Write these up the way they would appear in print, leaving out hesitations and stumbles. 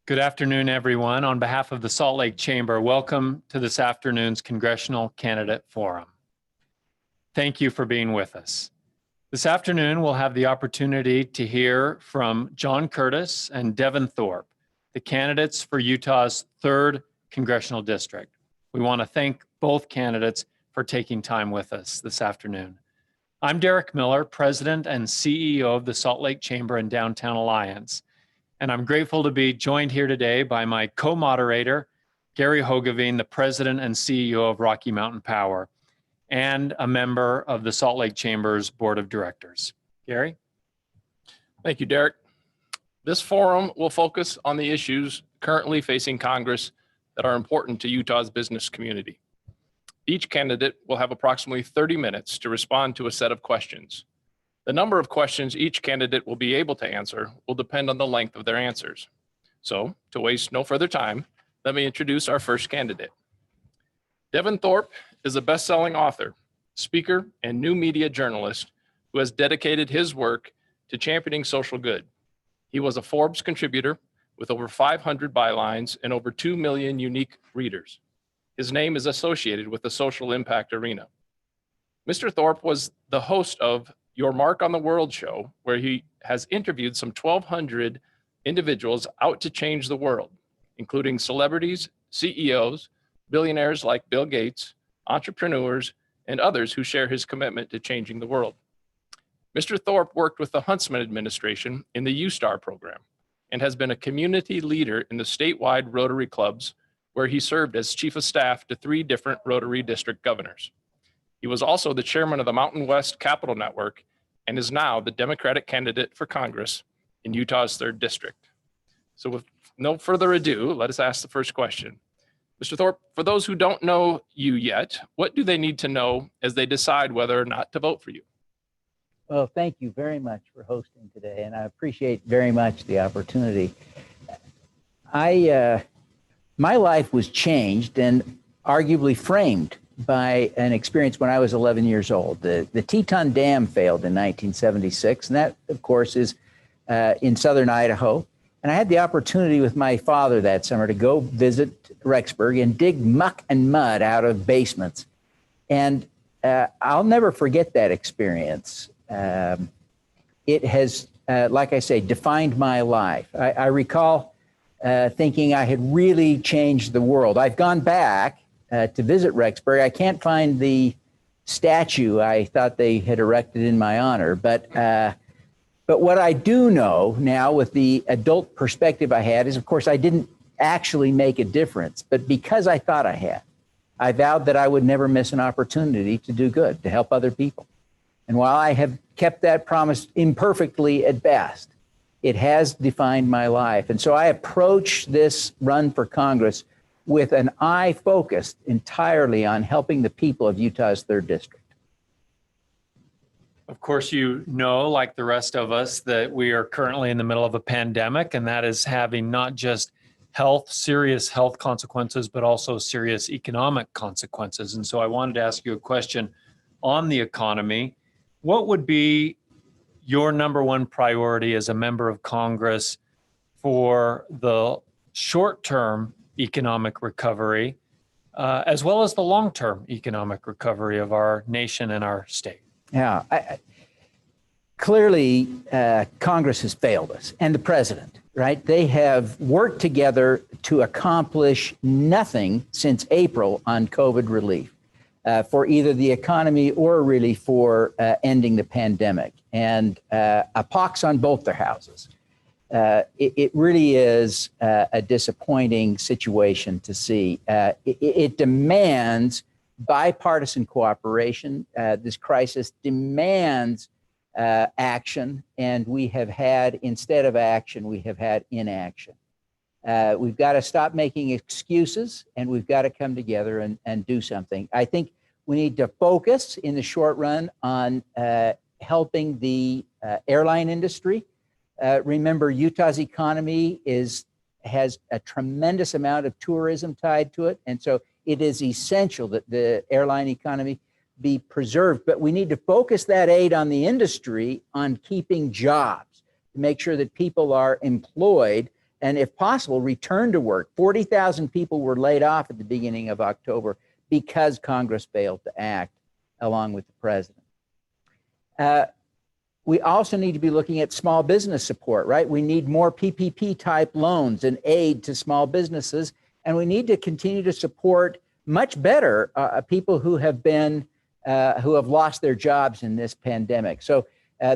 Good afternoon, everyone. On behalf of the Salt Lake Chamber, welcome to this afternoon's Congressional Candidate Forum. Thank you for being with us. This afternoon, we'll have the opportunity to hear from John Curtis and Devin Thorpe, the candidates for Utah's 3rd Congressional District. We want to thank both candidates for taking time with us this afternoon. I'm Derek Miller, President and CEO of the Salt Lake Chamber and Downtown Alliance. And I'm grateful to be joined here today by my co-moderator, Gary Hogeveen, the President and CEO of Rocky Mountain Power, and a member of the Salt Lake Chamber's Board of Directors. Gary? Thank you, Derek. This forum will focus on the issues currently facing Congress that are important to Utah's business community. Each candidate will have approximately 30 minutes to respond to a set of questions. The number of questions each candidate will be able to answer will depend on the length of their answers. So, to waste no further time, let me introduce our first candidate. Devin Thorpe is a best-selling author, speaker, and new media journalist who has dedicated his work to championing social good. He was a Forbes contributor with over 500 bylines and over 2 million unique readers. His name is associated with the social impact arena. Mr. Thorpe was the host of Your Mark on the World show, where he has interviewed some 1,200 individuals out to change the world, including celebrities, CEOs, billionaires like Bill Gates, entrepreneurs, and others who share his commitment to changing the world. Mr. Thorpe worked with the Huntsman administration in the U-Star program and has been a community leader in the statewide Rotary clubs, where he served as chief of staff to 3 different Rotary district governors. He was also the chairman of the Mountain West Capital Network and is now the Democratic candidate for Congress in Utah's 3rd district. So with no further ado, let us ask the first question. Mr. Thorpe, for those who don't know you yet, what do they need to know as they decide whether or not to vote for you? Well, thank you very much for hosting today, and I appreciate very much the opportunity. My life was changed and arguably framed by an experience when I was 11 years old. The Teton Dam failed in 1976, and that, of course, is in southern Idaho. And I had the opportunity with my father that summer to go visit Rexburg and dig muck and mud out of basements. And I'll never forget that experience. It has, like I say, defined my life. I recall thinking I had really changed the world. I've gone back to visit Rexburg. I can't find the statue I thought they had erected in my honor, but what I do know now with the adult perspective I had is, of course, I didn't actually make a difference, but because I thought I had, I vowed that I would never miss an opportunity to do good, to help other people. And while I have kept that promise imperfectly at best, it has defined my life. And so I approach this run for Congress with an eye focused entirely on helping the people of Utah's 3rd district. Of course, you know, like the rest of us, that we are currently in the middle of a pandemic, and that is having not just serious health consequences, but also serious economic consequences. And so I wanted to ask you a question on the economy. What would be your number one priority as a member of Congress for the short-term economic recovery, as well as the long-term economic recovery of our nation and our state? Yeah, clearly Congress has failed us, and the president, right? They have worked together to accomplish nothing since April on COVID relief for either the economy or really for ending the pandemic, and a pox on both their houses. It really is a disappointing situation to see. It demands bipartisan cooperation. This crisis demands action, and we have had, instead of action, we have had inaction. We've got to stop making excuses, and we've got to come together and do something. I think we need to focus in the short run on helping the airline industry. Remember, Utah's economy has a tremendous amount of tourism tied to it. And so it is essential that the airline economy be preserved. But we need to focus that aid on the industry on keeping jobs, to make sure that people are employed and if possible, return to work. 40,000 people were laid off at the beginning of October because Congress failed to act along with the president. We also need to be looking at small business support, right? We need more PPP type loans and aid to small businesses. And we need to continue to support much better people who have lost their jobs in this pandemic. So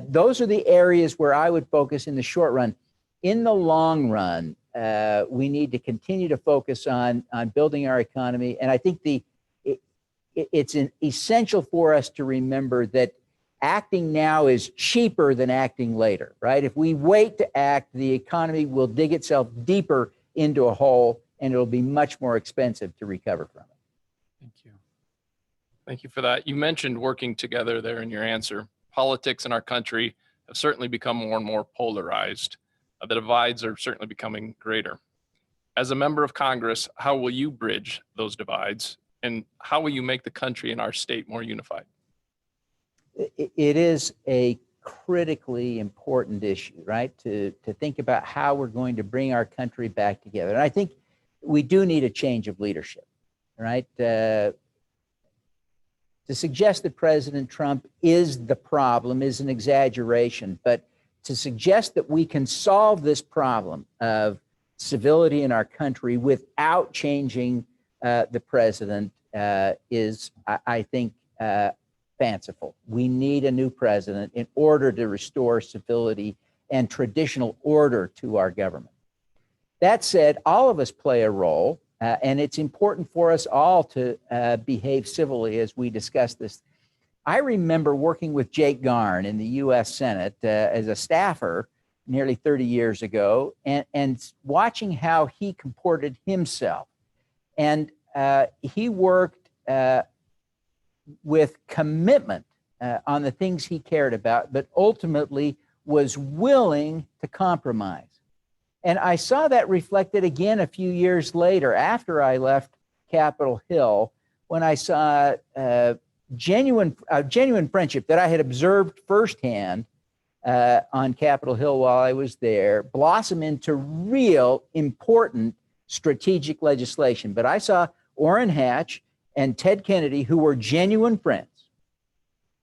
those are the areas where I would focus in the short run. In the long run, we need to continue to focus on building our economy. And I think it's essential for us to remember that acting now is cheaper than acting later, right? If we wait to act, the economy will dig itself deeper into a hole, and it'll be much more expensive to recover from it. Thank you. Thank you for that. You mentioned working together there in your answer. Politics in our country have certainly become more and more polarized. The divides are certainly becoming greater. As a member of Congress, how will you bridge those divides, and how will you make the country and our state more unified? It is a critically important issue, right? To think about how we're going to bring our country back together. And I think we do need a change of leadership, right? To suggest that President Trump is the problem is an exaggeration, but to suggest that we can solve this problem of civility in our country without changing the president is, I think, fanciful. We need a new president in order to restore civility and traditional order to our government. That said, all of us play a role, and it's important for us all to behave civilly as we discuss this. I remember working with Jake Garn in the U.S. Senate as a staffer nearly 30 years ago, and watching how he comported himself. And he worked with commitment on the things he cared about, but ultimately was willing to compromise. And I saw that reflected again a few years later after I left Capitol Hill, when I saw genuine friendship that I had observed firsthand on Capitol Hill while I was there blossom into real important strategic legislation. But I saw Orrin Hatch and Ted Kennedy, who were genuine friends,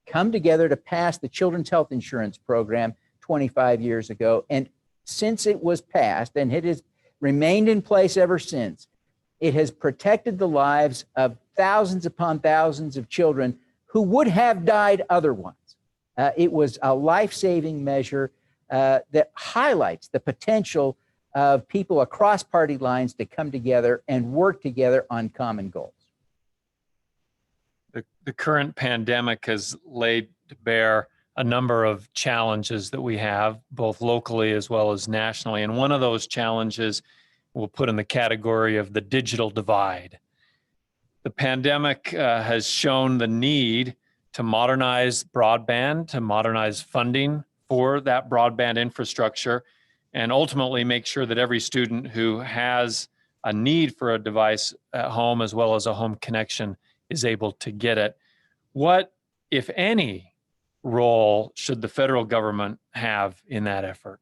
come together to pass the Children's Health Insurance Program 25 years ago. And since it was passed, and it has remained in place ever since, it has protected the lives of thousands upon thousands of children who would have died otherwise. It was a life-saving measure that highlights the potential of people across party lines to come together and work together on common goals. The current pandemic has laid to bear a number of challenges that we have, both locally as well as nationally. And one of those challenges we'll put in the category of the digital divide. The pandemic has shown the need to modernize broadband, to modernize funding for that broadband infrastructure, and ultimately make sure that every student who has a need for a device at home as well as a home connection is able to get it. What, if any, role should the federal government have in that effort?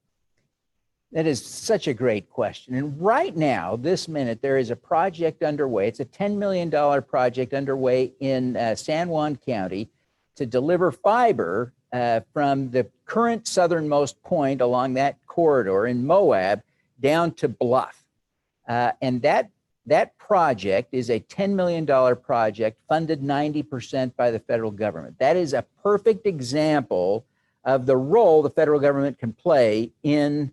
That is such a great question. And right now, this minute, there is a project underway. It's a $10 million project underway in San Juan County to deliver fiber from the current southernmost point along that corridor in Moab down to Bluff. And that project is a $10 million project funded 90% by the federal government. That is a perfect example of the role the federal government can play in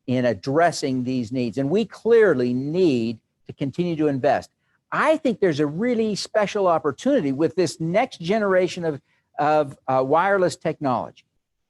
addressing these needs. And we clearly need to continue to invest. I think there's a really special opportunity with this next generation of wireless technology,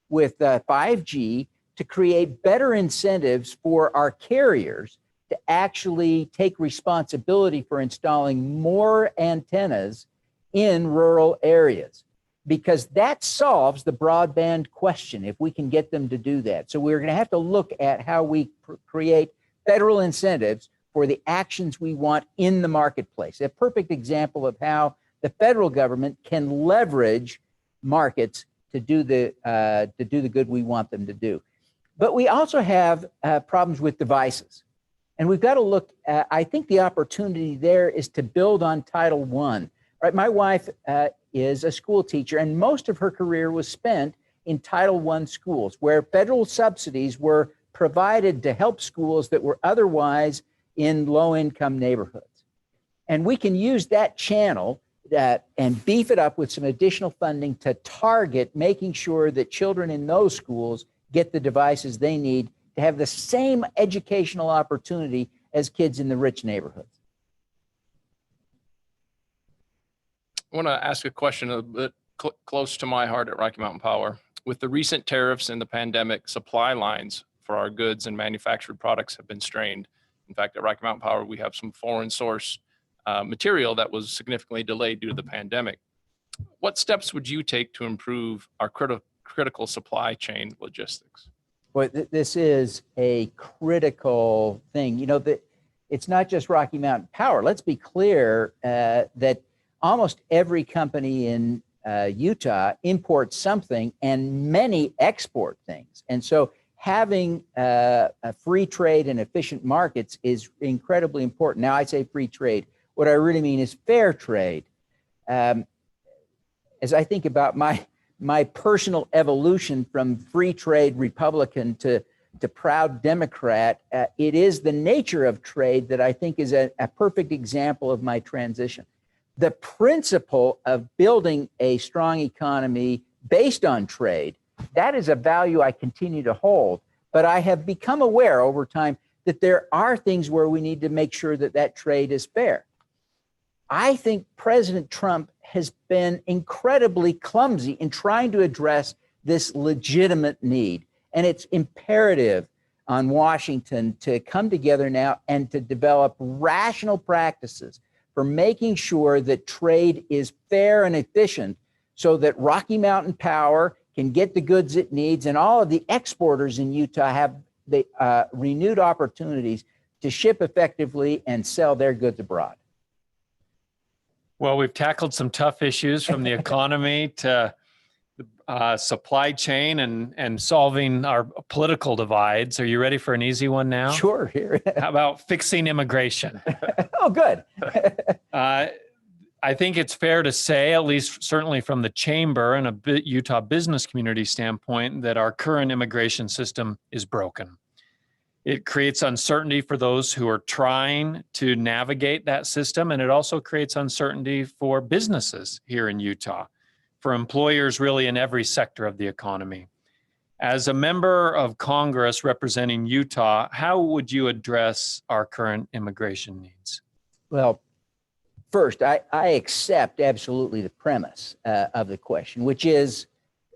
with 5G, to create better incentives for our carriers to actually take responsibility for installing more antennas in rural areas, because that solves the broadband question if we can get them to do that. So we're going to have to look at how we create federal incentives for the actions we want in the marketplace. A perfect example of how the federal government can leverage markets to do the good we want them to do. But we also have problems with devices. And we've got to look at, I think the opportunity there is to build on Title I. Right? My wife is a school teacher, and most of her career was spent in Title I schools, where federal subsidies were provided to help schools that were otherwise in low-income neighborhoods. And we can use that channel and beef it up with some additional funding to target making sure that children in those schools get the devices they need to have the same educational opportunity as kids in the rich neighborhoods. I want to ask a question a bit close to my heart at Rocky Mountain Power. With the recent tariffs and the pandemic, supply lines for our goods and manufactured products have been strained. In fact, at Rocky Mountain Power, we have some foreign source material that was significantly delayed due to the pandemic. What steps would you take to improve our critical supply chain logistics? Well, this is a critical thing. You know, it's not just Rocky Mountain Power. Let's be clear that almost every company in Utah imports something, and many export things. And so having a free trade and efficient markets is incredibly important. Now, I say free trade. What I really mean is fair trade. As I think about my personal evolution from free trade Republican to proud Democrat, it is the nature of trade that I think is a perfect example of my transition. The principle of building a strong economy based on trade, that is a value I continue to hold. But I have become aware over time that there are things where we need to make sure that that trade is fair. I think President Trump has been incredibly clumsy in trying to address this legitimate need. And it's imperative on Washington to come together now and to develop rational practices for making sure that trade is fair and efficient so that Rocky Mountain Power can get the goods it needs, and all of the exporters in Utah have the renewed opportunities to ship effectively and sell their goods abroad. Well, we've tackled some tough issues from the economy to supply chain and solving our political divides. Are you ready for an easy one now? Sure. Here. How about fixing immigration? Oh, good. I think it's fair to say, at least certainly from the chamber and a Utah business community standpoint, that our current immigration system is broken. It creates uncertainty for those who are trying to navigate that system, and it also creates uncertainty for businesses here in Utah, for employers really in every sector of the economy. As a member of Congress representing Utah, how would you address our current immigration needs? Well, first, I accept absolutely the premise of the question, which is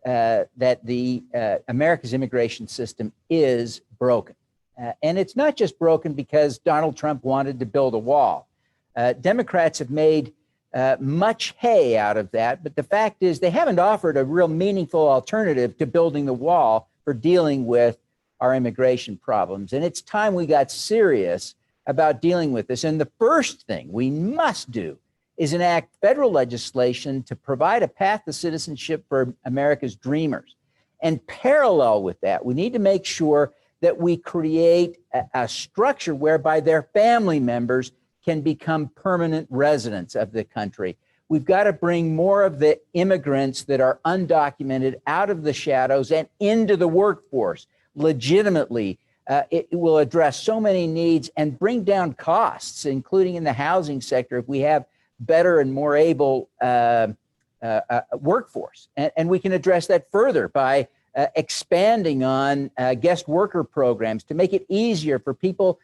that the America's immigration system is broken. And it's not just broken because Donald Trump wanted to build a wall. Democrats have made much hay out of that, but the fact is they haven't offered a real meaningful alternative to building the wall for dealing with our immigration problems. And it's time we got serious about dealing with this. And the first thing we must do is enact federal legislation to provide a path to citizenship for America's dreamers. And parallel with that, we need to make sure that we create a structure whereby their family members can become permanent residents of the country. We've got to bring more of the immigrants that are undocumented out of the shadows and into the workforce legitimately. It will address so many needs and bring down costs, including in the housing sector, if we have better and more able workforce. And we can address that further by expanding on guest worker programs to make it easier for people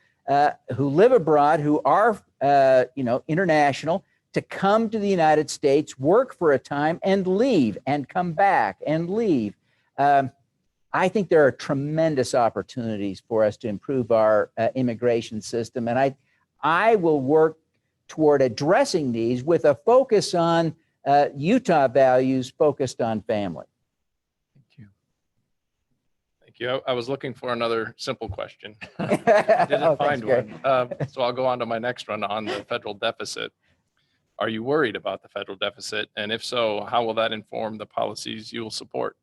who live abroad, who are international, to come to the United States, work for a time, and leave, and come back and leave. I think there are tremendous opportunities for us to improve our immigration system, and I will work toward addressing these with a focus on Utah values focused on family. Thank you. I was looking for another simple question. I didn't find one. So I'll go on to my next one on the federal deficit. Are you worried about the federal deficit? And if so, how will that inform the policies you will support?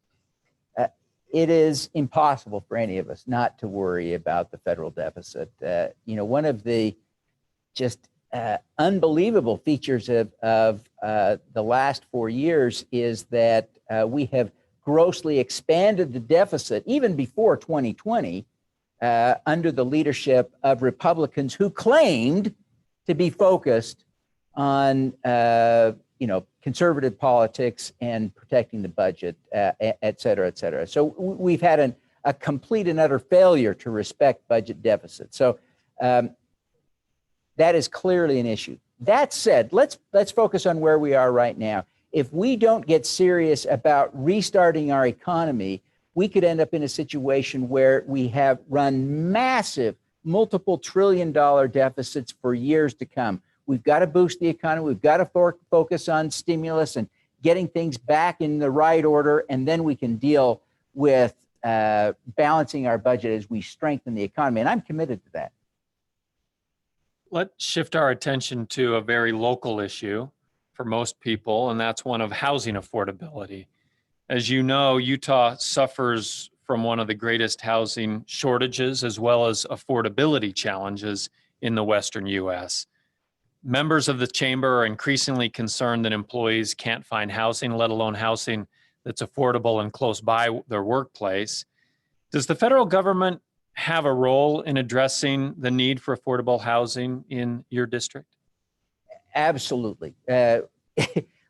it is impossible for any of us not to worry about the federal deficit. One of the just unbelievable features of the last 4 years is that we have grossly expanded the deficit even before 2020 under the leadership of Republicans who claimed to be focused on conservative politics and protecting the budget, et cetera, et cetera. So we've had a complete and utter failure to respect budget deficits. So that is clearly an issue. That said, let's focus on where we are right now. If we don't get serious about restarting our economy, we could end up in a situation where we have run massive multiple trillion-dollar deficits for years to come. We've got to boost the economy. We've got to focus on stimulus and getting things back in the right order, and then we can deal with balancing our budget as we strengthen the economy. And I'm committed to that. Let's shift our attention to a very local issue for most people, and that's one of housing affordability. As you know, Utah suffers from one of the greatest housing shortages as well as affordability challenges in the Western U.S. Members of the chamber are increasingly concerned that employees can't find housing, let alone housing that's affordable and close by their workplace. Does the federal government have a role in addressing the need for affordable housing in your district? Absolutely.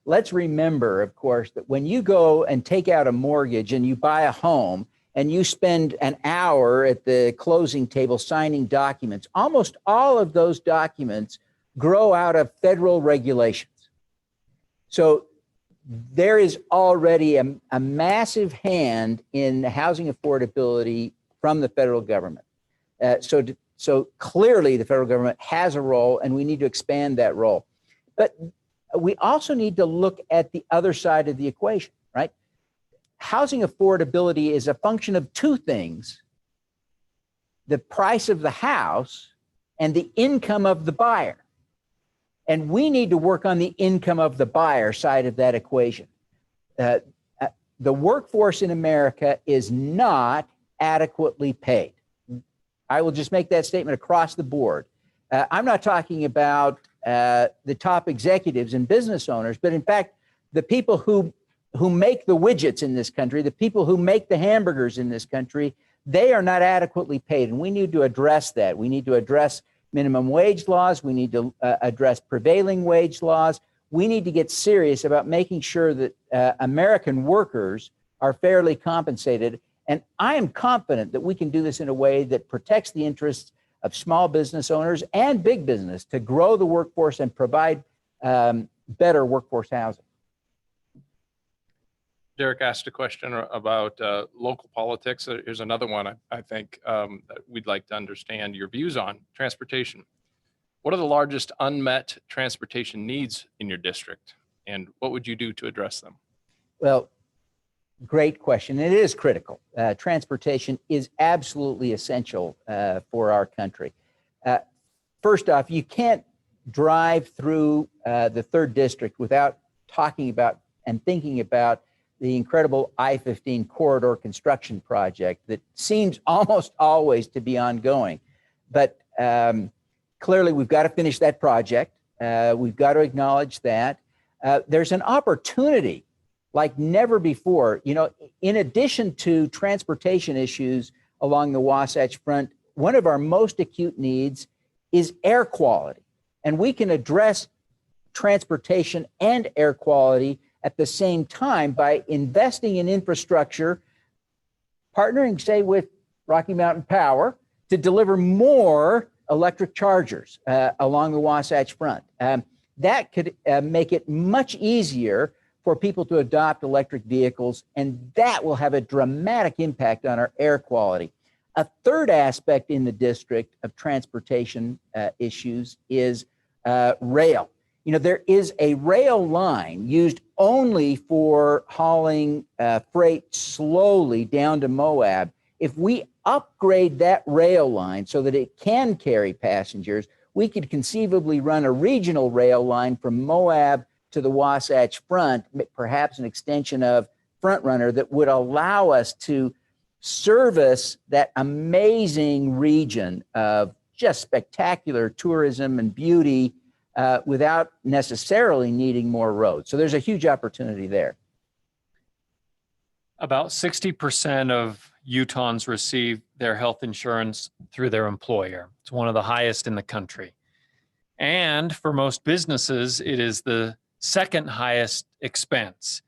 Let's remember, of course, that when you go and take out a mortgage and you buy a home and you spend an hour at the closing table signing documents, almost all of those documents grow out of federal regulations. So there is already a massive hand in housing affordability from the federal government. So clearly the federal government has a role, and we need to expand that role. But we also need to look at the other side of the equation, right? Housing affordability is a function of two things: the price of the house and the income of the buyer. And we need to work on the income of the buyer side of that equation. The workforce in America is not adequately paid. I will just make that statement across the board. I'm not talking about the top executives and business owners, but in fact, the people who make the widgets in this country, the people who make the hamburgers in this country, they are not adequately paid. And we need to address that. We need to address minimum wage laws. We need to address prevailing wage laws. We need to get serious about making sure that American workers are fairly compensated. And I am confident that we can do this in a way that protects the interests of small business owners and big business to grow the workforce and provide better workforce housing. Derek asked a question about local politics. Here's another one I think that we'd like to understand your views on: transportation. What are the largest unmet transportation needs in your district, and what would you do to address them? Well, great question. It is critical. Transportation is absolutely essential for our country. First off, you can't drive through the 3rd District without talking about and thinking about the incredible I-15 corridor construction project that seems almost always to be ongoing. But clearly, we've got to finish that project. We've got to acknowledge that. There's an opportunity like never before. In addition to transportation issues along the Wasatch Front, one of our most acute needs is air quality. And we can address transportation and air quality at the same time by investing in infrastructure, partnering, say, with Rocky Mountain Power to deliver more electric chargers along the Wasatch Front. That could make it much easier for people to adopt electric vehicles, and that will have a dramatic impact on our air quality. A third aspect in the district of transportation issues is rail. There is a rail line used only for hauling freight slowly down to Moab. If we upgrade that rail line so that it can carry passengers, we could conceivably run a regional rail line from Moab to the Wasatch Front, perhaps an extension of Front Runner that would allow us to service that amazing region of just spectacular tourism and beauty without necessarily needing more roads. So there's a huge opportunity there. About 60% of Utahns receive their health insurance through their employer. It's one of the highest in the country. And for most businesses, it is the second highest expense,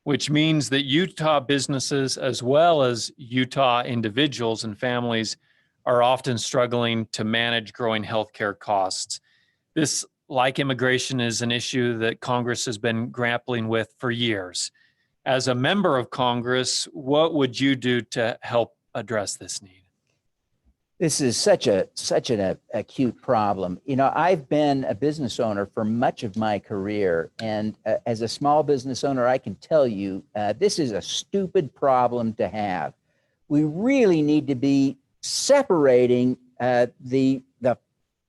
which means that Utah businesses, as well as Utah individuals and families, are often struggling to manage growing healthcare costs. This, like immigration, is an issue that Congress has been grappling with for years. As a member of Congress, what would you do to help address this need? This is such an acute problem. You know, I've been a business owner for much of my career, and as a small business owner, I can tell you this is a stupid problem to have. We really need to be separating the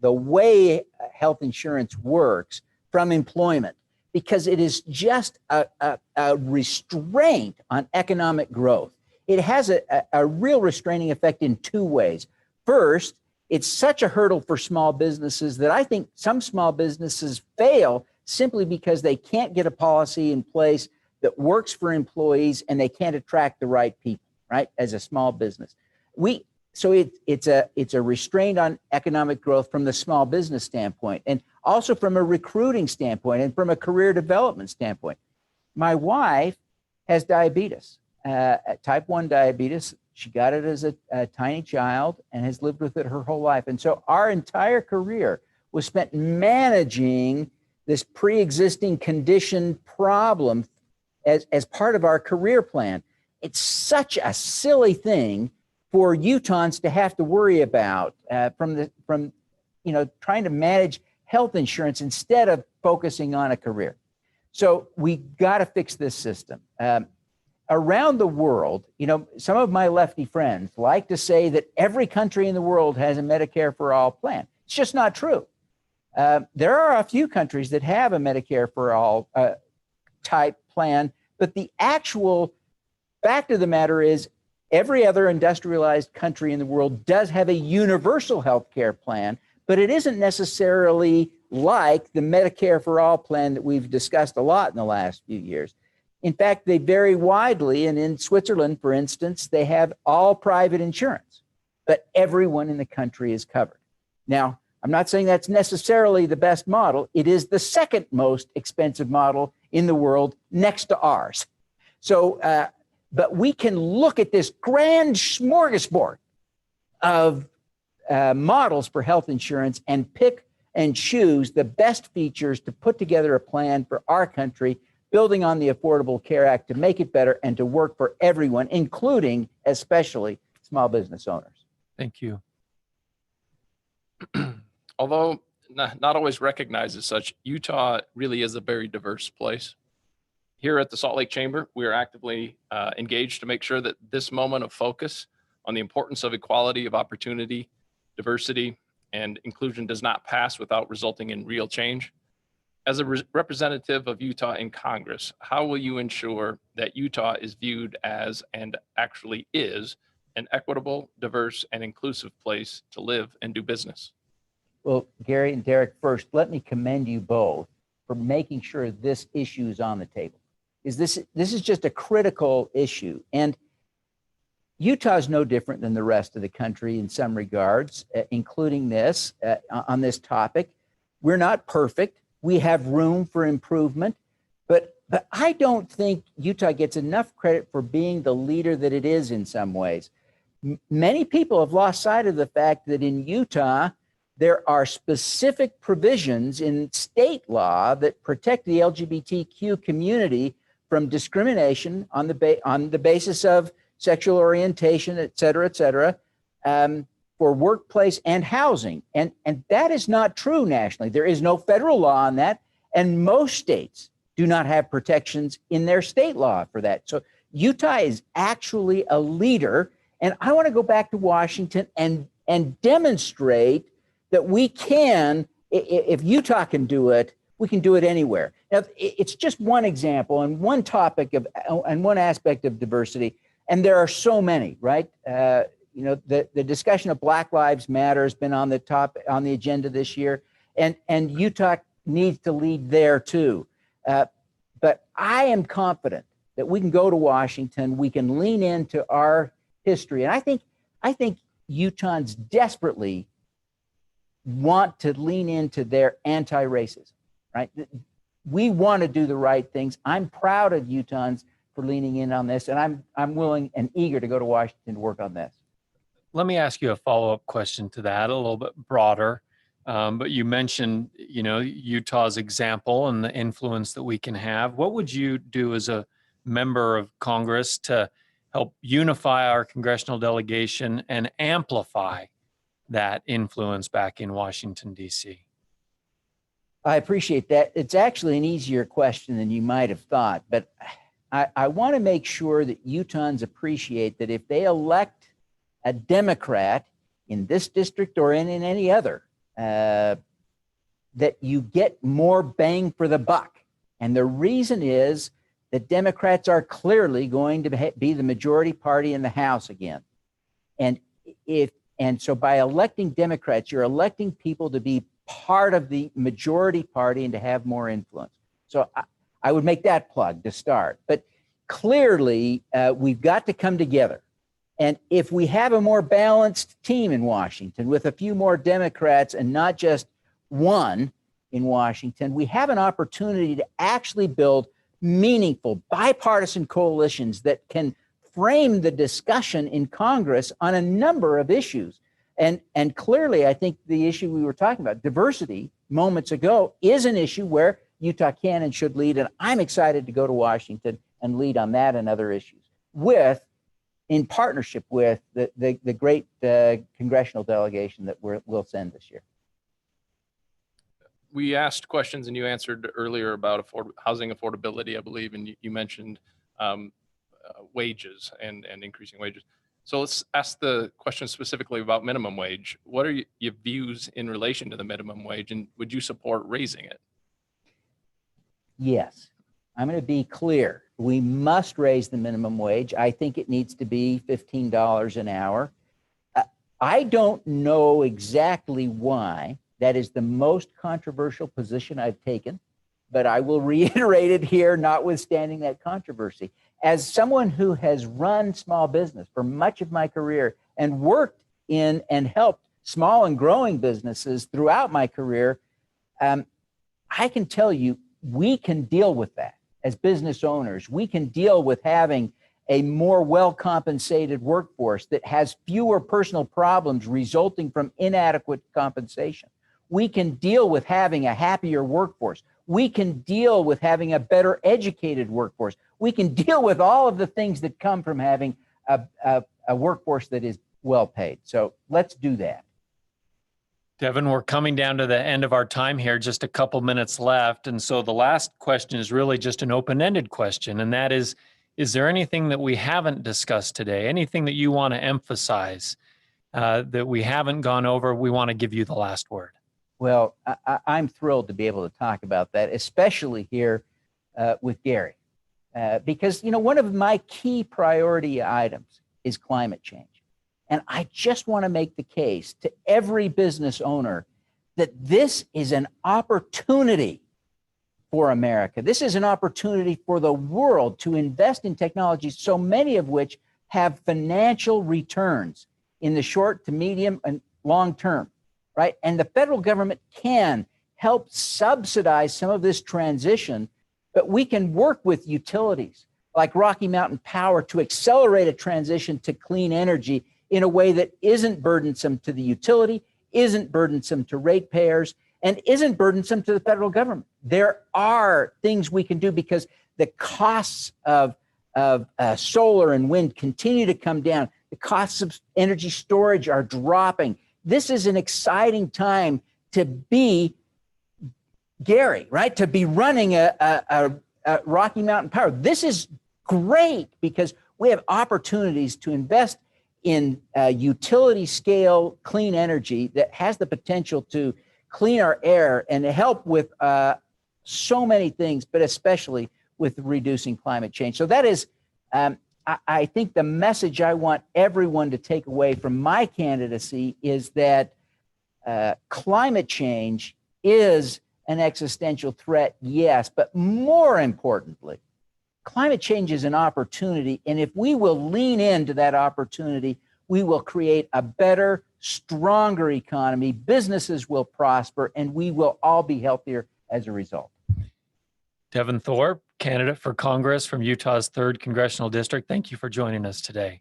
way health insurance works from employment, because it is just a restraint on economic growth. It has a real restraining effect in two ways. First, it's such a hurdle for small businesses that I think some small businesses fail simply because they can't get a policy in place that works for employees and they can't attract the right people, right, as a small business. So it's a restraint on economic growth from the small business standpoint, and also from a recruiting standpoint and from a career development standpoint. My wife has diabetes, type 1 diabetes. She got it as a tiny child and has lived with it her whole life. And so our entire career was spent managing this pre-existing condition problem as part of our career plan. It's such a silly thing for Utahns to have to worry about from trying to manage health insurance instead of focusing on a career. So we got to fix this system. Around the world, you know, some of my lefty friends like to say that every country in the world has a Medicare for all plan. It's just not true. There are a few countries that have a Medicare for all type plan, but the actual fact of the matter is every other industrialized country in the world does have a universal health care plan, but it isn't necessarily like the Medicare for all plan that we've discussed a lot in the last few years. In fact, they vary widely, and in Switzerland, for instance, they have all private insurance, but everyone in the country is covered. Now, I'm not saying that's necessarily the best model. It is the second most expensive model in the world next to ours. So, but we can look at this grand smorgasbord of models for health insurance and pick and choose the best features to put together a plan for our country, building on the Affordable Care Act to make it better and to work for everyone, including especially small business owners. Thank you. Although not always recognized as such, Utah really is a very diverse place. Here at the Salt Lake Chamber, we are actively engaged to make sure that this moment of focus on the importance of equality of opportunity, diversity, and inclusion does not pass without resulting in real change. As a representative of Utah in Congress, how will you ensure that Utah is viewed as, and actually is, an equitable, diverse, and inclusive place to live and do business? Well, Gary and Derek, first, let me commend you both for making sure this issue is on the table. This is just a critical issue. And Utah is no different than the rest of the country in some regards, including this, on this topic. We're not perfect. We have room for improvement, but I don't think Utah gets enough credit for being the leader that it is in some ways. Many people have lost sight of the fact that in Utah, there are specific provisions in state law that protect the LGBTQ community from discrimination on the basis of sexual orientation, et cetera, for workplace and housing. And that is not true nationally. There is no federal law on that. And most states do not have protections in their state law for that. So Utah is actually a leader. And I want to go back to Washington and demonstrate that we can, if Utah can do it, we can do it anywhere. Now, it's just one example and one topic and one aspect of diversity. And there are so many, right? The discussion of Black Lives Matter has been on the agenda this year, and Utah needs to lead there too. But I am confident that we can go to Washington, we can lean into our history, and I think Utahns desperately want to lean into their anti-racism, right? We want to do the right things. I'm proud of Utahns for leaning in on this, and I'm willing and eager to go to Washington to work on this. Let me ask you a follow-up question to that, a little bit broader. But you mentioned, Utah's example and the influence that we can have. What would you do as a member of Congress to help unify our congressional delegation and amplify that influence back in Washington, D.C.? I appreciate that. It's actually an easier question than you might have thought, but I want to make sure that Utahns appreciate that if they elect a Democrat in this district or in any other, that you get more bang for the buck. And the reason is that Democrats are clearly going to be the majority party in the House again. And so by electing Democrats, you're electing people to be part of the majority party and to have more influence. So I would make that plug to start. But clearly, we've got to come together. And if we have a more balanced team in Washington with a few more Democrats and not just one in Washington, we have an opportunity to actually build meaningful bipartisan coalitions that can frame the discussion in Congress on a number of issues. And clearly, I think the issue we were talking about, diversity, moments ago, is an issue where Utah can and should lead. And I'm excited to go to Washington and lead on that and other issues in partnership with the great congressional delegation that we'll send this year. We asked questions and you answered earlier about housing affordability, I believe, and you mentioned wages and increasing wages. So let's ask the question specifically about minimum wage. What are your views in relation to the minimum wage, and would you support raising it? Yes, I'm going to be clear. We must raise the minimum wage. I think it needs to be $15 an hour. I don't know exactly why that is the most controversial position I've taken, but I will reiterate it here, notwithstanding that controversy. As someone who has run small business for much of my career and worked in and helped small and growing businesses throughout my career, I can tell you we can deal with that. As business owners, we can deal with having a more well-compensated workforce that has fewer personal problems resulting from inadequate compensation. We can deal with having a happier workforce. We can deal with having a better educated workforce. We can deal with all of the things that come from having a workforce that is well paid. So let's do that. Devin, we're coming down to the end of our time here, just a couple minutes left. And so the last question is really just an open-ended question. And that is there anything that we haven't discussed today? Anything that you want to emphasize that we haven't gone over? We want to give you the last word. Well, I'm thrilled to be able to talk about that, especially here with Gary, because, one of my key priority items is climate change. And I just want to make the case to every business owner that this is an opportunity for America. This is an opportunity for the world to invest in technologies, so many of which have financial returns in the short to medium and long term, right? And the federal government can help subsidize some of this transition, but we can work with utilities like Rocky Mountain Power to accelerate a transition to clean energy in a way that isn't burdensome to the utility, isn't burdensome to ratepayers, and isn't burdensome to the federal government. There are things we can do because the costs of solar and wind continue to come down. The costs of energy storage are dropping. This is an exciting time to be Gary, right? To be running a Rocky Mountain Power. This is great because we have opportunities to invest in utility scale clean energy that has the potential to clean our air and to help with so many things, but especially with reducing climate change. So that is, I think the message I want everyone to take away from my candidacy is that climate change is an existential threat, yes, but more importantly, climate change is an opportunity. And if we will lean into that opportunity, we will create a better, stronger economy, businesses will prosper, and we will all be healthier as a result. Devin Thorpe, candidate for Congress from Utah's 3rd Congressional District. Thank you for joining us today.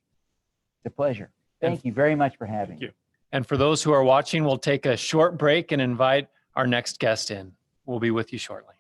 It's a pleasure. Thank you very much for having me. And for those who are watching, we'll take a short break and invite our next guest in. We'll be with you shortly.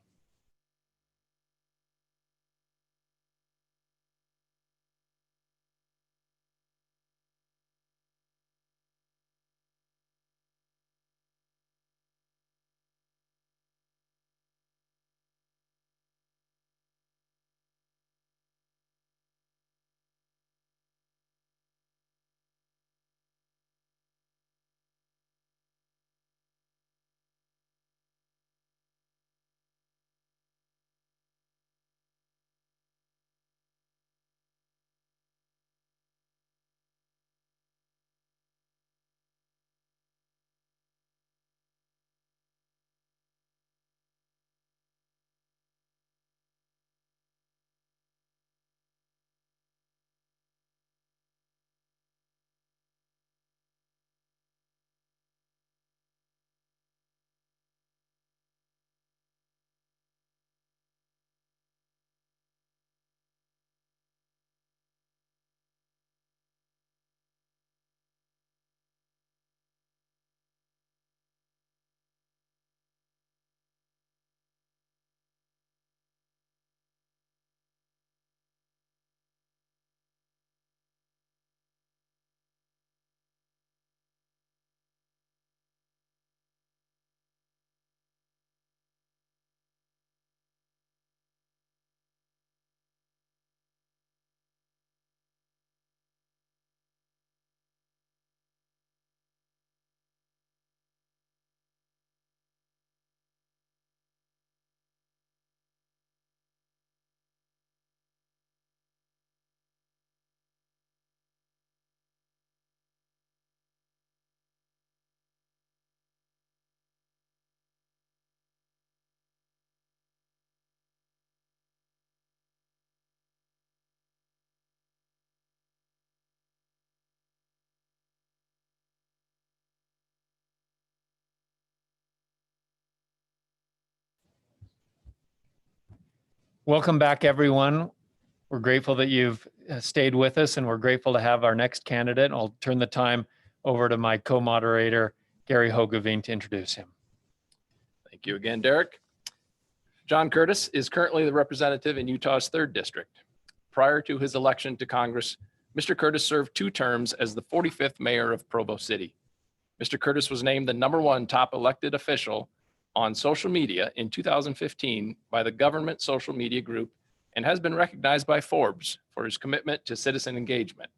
Welcome back, everyone. We're grateful that you've stayed with us, and we're grateful to have our next candidate. I'll turn the time over to my co-moderator, Gary Hogeveen, to introduce him. Thank you again, Derek. John Curtis is currently the representative in Utah's 3rd District. Prior to his election to Congress, Mr. Curtis served 2 terms as the 45th mayor of Provo City. Mr. Curtis was named the #1 top elected official on social media in 2015 by the Government Social Media Group and has been recognized by Forbes for his commitment to citizen engagement.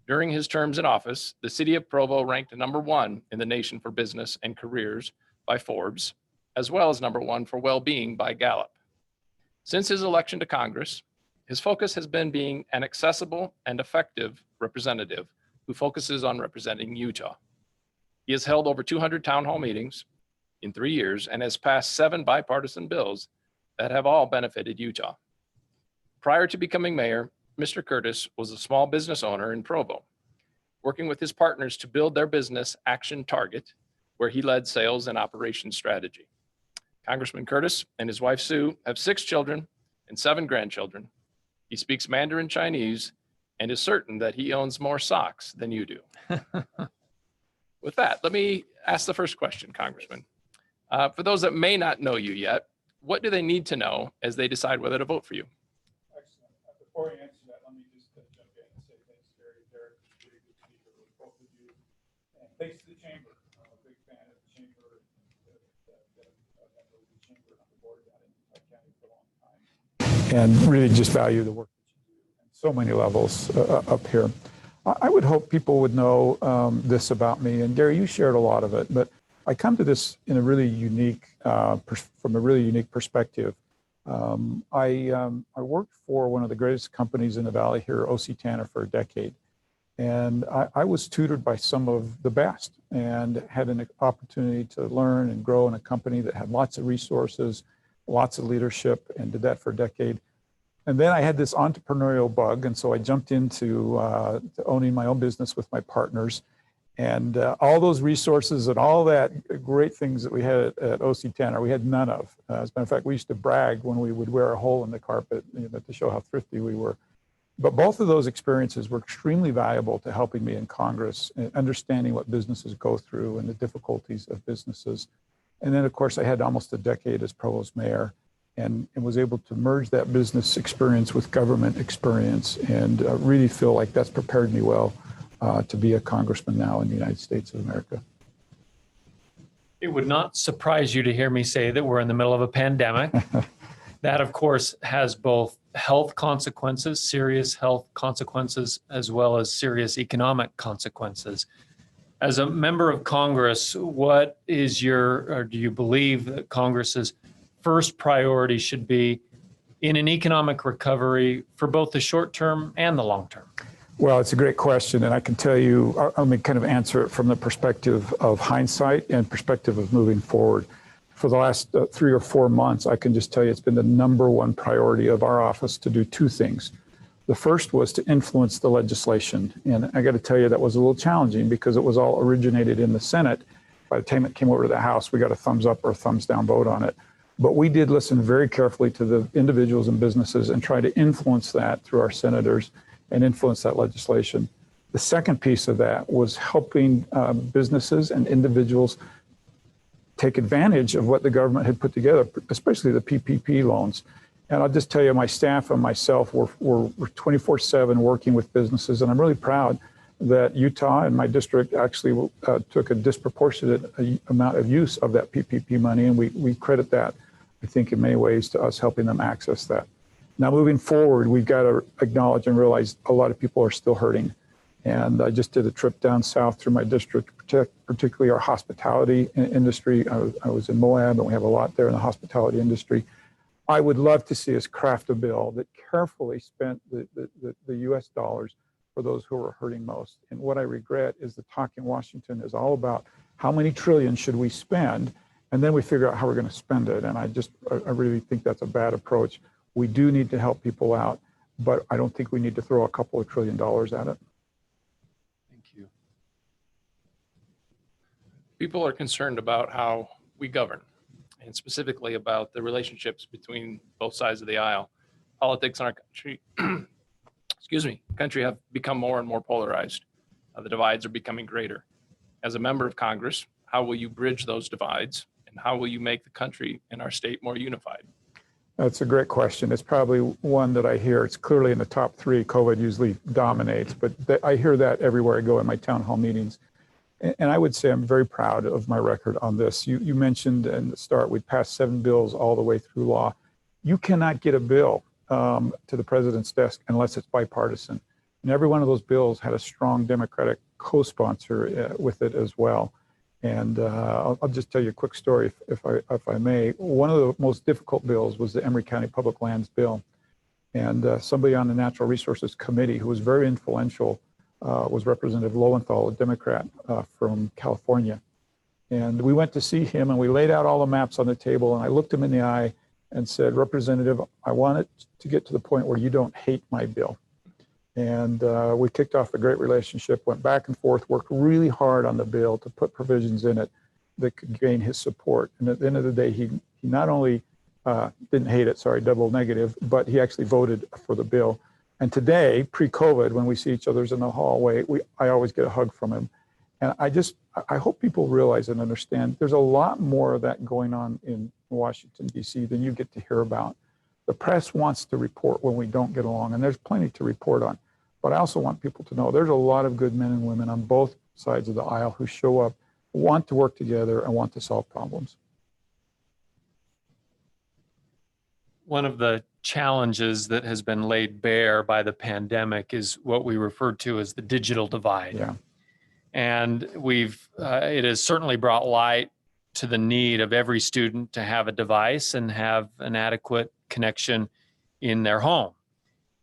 During his terms in office, the city of Provo ranked #1 in the nation for business and careers by Forbes, as well as #1 for well-being by Gallup. Since his election to Congress, his focus has been being an accessible and effective representative who focuses on representing Utah. He has held over 200 town hall meetings in 3 years and has passed 7 bipartisan bills that have all benefited Utah. Prior to becoming mayor, Mr. Curtis was a small business owner in Provo, working with his partners to build their business Action Target, where he led sales and operations strategy. Congressman Curtis and his wife Sue have 6 children and 7 grandchildren. He speaks Mandarin Chinese and is certain that he owns more socks than you do. With that, let me ask the first question, Congressman. For those that may not know you yet, what do they need to know as they decide whether to vote for you? Excellent. Before you answer that, let me just jump in and say thanks, Gary. Derek, it's really good to be here with both of you. And thanks to the chamber. I'm a big fan of the chamber. I've been the chamber on the board down in Utah County for a long time. And really just value the work that you do on so many levels up here. I would hope people would know this about me. And Gary, you shared a lot of it, but I come to this in a really unique, from a really unique perspective. I worked for one of the greatest companies in the Valley here, O.C. Tanner, for a decade. And I was tutored by some of the best and had an opportunity to learn and grow in a company that had lots of resources, lots of leadership, and did that for a decade. And then I had this entrepreneurial bug, and so I jumped into to owning my own business with my partners. And all those resources and all that great things that we had at O.C. Tanner, we had none of. As a matter of fact, we used to brag when we would wear a hole in the carpet, to show how thrifty we were. But both of those experiences were extremely valuable to helping me in Congress and understanding what businesses go through and the difficulties of businesses. And then, of course, I had almost a decade as provost mayor and was able to merge that business experience with government experience and really feel like that's prepared me well to be a congressman now in the United States of America. It would not surprise you to hear me say that we're in the middle of a pandemic. That, of course, has both health consequences, serious health consequences, as well as serious economic consequences. As a member of Congress, what is or do you believe that Congress's first priority should be in an economic recovery for both the short term and the long term? Well, it's a great question, and I can tell you, let me kind of answer it from the perspective of hindsight and perspective of moving forward. For the last 3 or 4 months, I can just tell you it's been the number one priority of our office to do 2 things. The first was to influence the legislation, and I got to tell you that was a little challenging because it was all originated in the Senate. By the time it came over to the House, we got a thumbs up or a thumbs down vote on it. But we did listen very carefully to the individuals and businesses and try to influence that through our senators and influence that legislation. The second piece of that was helping businesses and individuals take advantage of what the government had put together, especially the PPP loans. And I'll just tell you, my staff and myself were 24/7 working with businesses, and I'm really proud that Utah and my district actually took a disproportionate amount of use of that PPP money, and we credit that, I think, in many ways to us helping them access that. Now, moving forward, we've got to acknowledge and realize a lot of people are still hurting. And I just did a trip down south through my district, particularly our hospitality industry. I was in Moab, and we have a lot there in the hospitality industry. I would love to see us craft a bill that carefully spent the US dollars for those who are hurting most. And what I regret is the talk in Washington is all about how many trillions should we spend, and then we figure out how we're going to spend it. And I really think that's a bad approach. We do need to help people out, but I don't think we need to throw a couple of $1 trillion at it. Thank you. People are concerned about how we govern, and specifically about the relationships between both sides of the aisle. Politics in our country, country have become more and more polarized. The divides are becoming greater. As a member of Congress, how will you bridge those divides, and how will you make the country and our state more unified? That's a great question. It's probably one that I hear. It's clearly in the top 3. COVID usually dominates, but I hear that everywhere I go in my town hall meetings. And I would say I'm very proud of my record on this. You mentioned in the start, we passed 7 bills all the way through law. You cannot get a bill to the president's desk unless it's bipartisan. And every one of those bills had a strong Democratic co-sponsor with it as well. And I'll just tell you a quick story, if I may. One of the most difficult bills was the Emory County Public Lands Bill. And somebody on the Natural Resources Committee who was very influential was Representative Lowenthal, a Democrat from California. And we went to see him, and we laid out all the maps on the table, and I looked him in the eye and said, Representative, I want it to get to the point where you don't hate my bill. And we kicked off a great relationship, went back and forth, worked really hard on the bill to put provisions in it that could gain his support. And at the end of the day, he not only didn't hate it, sorry, double negative, but he actually voted for the bill. And today, pre-COVID, when we see each other in the hallway, I always get a hug from him. And I hope people realize and understand there's a lot more of that going on in Washington, D.C. than you get to hear about. The press wants to report when we don't get along, and there's plenty to report on. But I also want people to know there's a lot of good men and women on both sides of the aisle who show up, want to work together, and want to solve problems. One of the challenges that has been laid bare by the pandemic is what we refer to as the digital divide. Yeah. And it has certainly brought light to the need of every student to have a device and have an adequate connection in their home.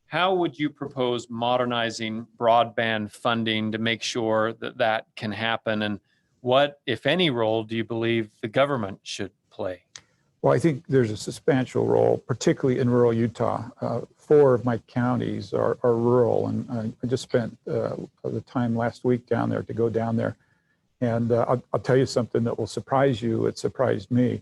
How would you propose modernizing broadband funding to make sure that that can happen? And what, if any, role do you believe the government should play? Well, I think there's a substantial role, particularly in rural Utah. 4 of my counties are rural, and I just spent the time last week down there to go down there. And I'll tell you something that will surprise you. It surprised me.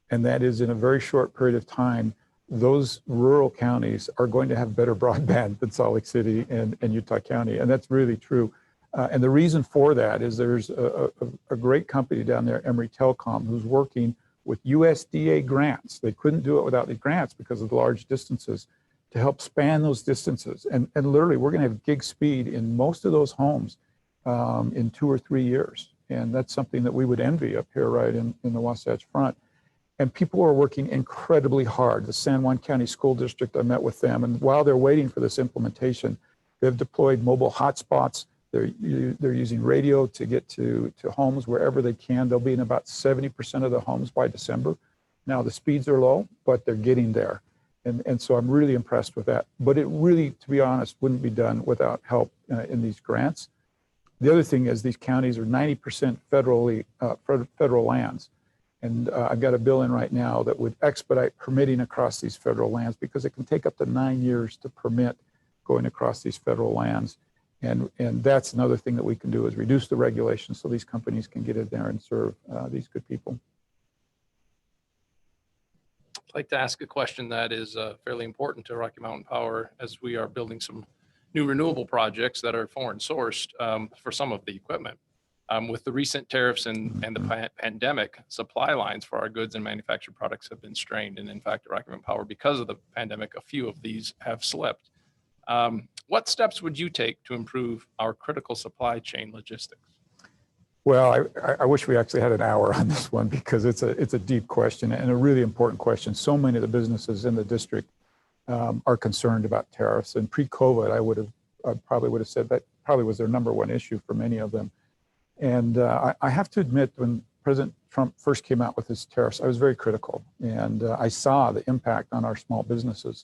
And that is, in a very short period of time, those rural counties are going to have better broadband than Salt Lake City and Utah County. And that's really true. And the reason for that is there's a great company down there, Emory Telecom, who's working with USDA grants. They couldn't do it without the grants because of the large distances, to help span those distances. And literally, we're going to have gig speed in most of those homes in 2 or 3 years. And that's something that we would envy up here, right in the Wasatch Front. And people are working incredibly hard. The San Juan County School District, I met with them, and while they're waiting for this implementation, they've deployed mobile hotspots. They're using radio to get to homes wherever they can. They'll be in about 70% of the homes by December. Now, the speeds are low, but they're getting there. And so I'm really impressed with that. But it really, to be honest, wouldn't be done without help in these grants. The other thing is these counties are 90% federal lands. And I've got a bill in right now that would expedite permitting across these federal lands, because it can take up to 9 years to permit going across these federal lands. And that's another thing that we can do, is reduce the regulations so these companies can get in there and serve these good people. I'd like to ask a question that is fairly important to Rocky Mountain Power, as we are building some new renewable projects that are foreign sourced for some of the equipment. With the recent tariffs and the pandemic, supply lines for our goods and manufactured products have been strained. And in fact, at Rocky Mountain Power, because of the pandemic, a few of these have slipped. What steps would you take to improve our critical supply chain logistics? Well, I wish we actually had an hour on this one, because it's a deep question and a really important question. So many of the businesses in the district are concerned about tariffs. And pre-COVID, I probably would have said that probably was their number one issue for many of them. And I have to admit, when President Trump first came out with his tariffs, I was very critical, and I saw the impact on our small businesses.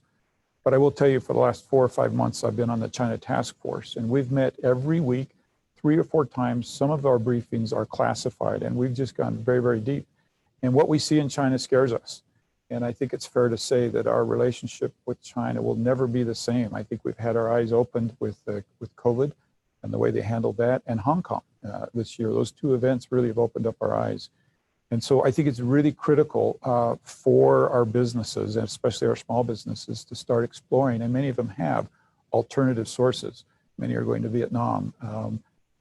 But I will tell you, for the last 4 or 5 months, I've been on the China task force, and we've met every week, 3 or 4 times. Some of our briefings are classified, and we've just gone very, very deep. And what we see in China scares us. And I think it's fair to say that our relationship with China will never be the same. I think we've had our eyes opened with COVID and the way they handled that, and Hong Kong this year. Those 2 events really have opened up our eyes. And so I think it's really critical for our businesses, and especially our small businesses, to start exploring, and many of them have, alternative sources. Many are going to Vietnam.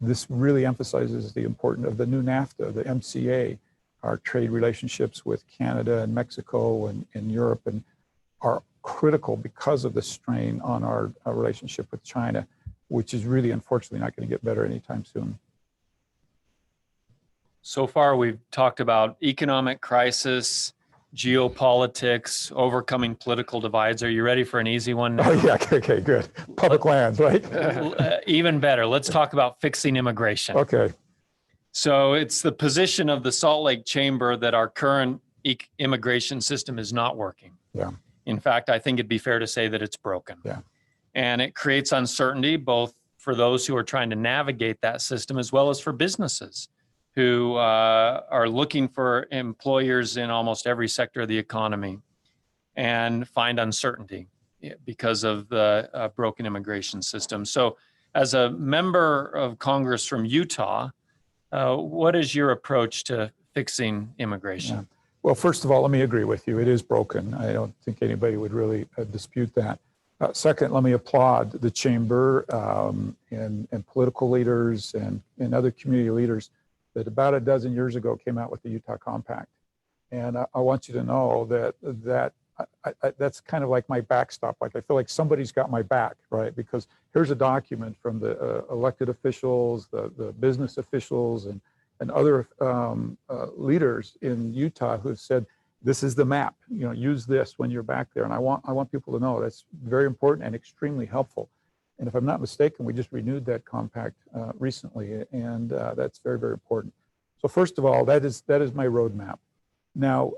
This really emphasizes the importance of the new NAFTA, the MCA, our trade relationships with Canada and Mexico and Europe, and are critical because of the strain on our relationship with China, which is really, unfortunately, not going to get better anytime soon. So far, we've talked about economic crisis, geopolitics, overcoming political divides. Are you ready for an easy one now? Oh, yeah, okay, good. Public lands, right? Even better. Let's talk about fixing immigration. Okay. So it's the position of the Salt Lake Chamber that our current immigration system is not working. Yeah. In fact, I think it'd be fair to say that it's broken. Yeah. And it creates uncertainty, both for those who are trying to navigate that system, as well as for businesses who are looking for employers in almost every sector of the economy and find uncertainty because of the broken immigration system. So as a member of Congress from Utah, what is your approach to fixing immigration? Yeah. Well, first of all, let me agree with you. It is broken. I don't think anybody would really dispute that. Second, let me applaud the chamber and political leaders and other community leaders that about a dozen years ago came out with the Utah Compact. And I want you to know that that's kind of like my backstop. Like, I feel like somebody's got my back, right? Because here's a document from the elected officials, the business officials, and other leaders in Utah who have said, this is the map, use this when you're back there. And I want people to know that's very important and extremely helpful. And if I'm not mistaken, we just renewed that compact recently, and that's very, very important. So first of all, that is my roadmap. Now,